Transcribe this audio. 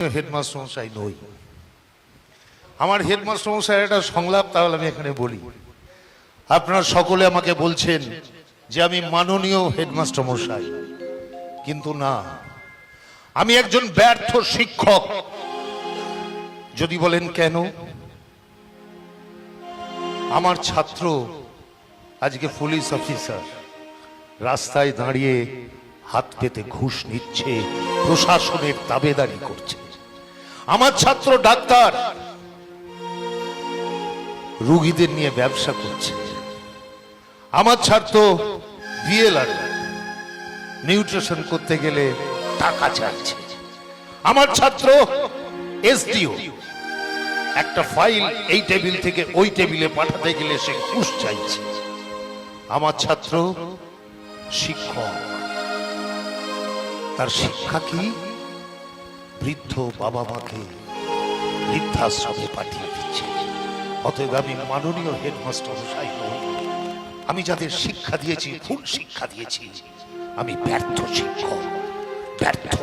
Headmaster মশাই নই। আমার হেডমাস্টার মশাই একটা সংলাপ, তাহলে আমি এখানে বলি। আপনারা সকলে আমাকে বলছেন যে আমি মাননীয় হেডমাস্টার মশাই, কিন্তু না, আমি একজন ব্যর্থ শিক্ষক। যদি বলেন কেন? আমার ছাত্র আজকে পুলিশ অফিসার, রাস্তায় দাঁড়িয়ে হাত পেতে ঘুষ নিচ্ছে, প্রশাসনের তাবেদারি করছে। আমার ছাত্র ডাক্তার, রোগীদের নিয়ে ব্যবসা করছে। আমার ছাত্র বিএলআর, নিউট্রিশন করতে গেলে টাকা চাইছে। আমার ছাত্র এসডিও, একটা ফাইল এই টেবিল থেকে ওই টেবিলে পাঠাতে গেলে সে ঘুষ চাইছে। আমার ছাত্র শিক্ষক, তার শিক্ষা কি? বৃদ্ধ বাবা মাকে বৃদ্ধাশ্রমে পাঠিয়ে দিচ্ছে। অতএব আমি মাননীয় হেডমাস্টার মশাই নই। আমি যাদের শিক্ষা দিয়েছি, ভুল শিক্ষা দিয়েছি। আমি ব্যর্থ শিক্ষক, ব্যর্থ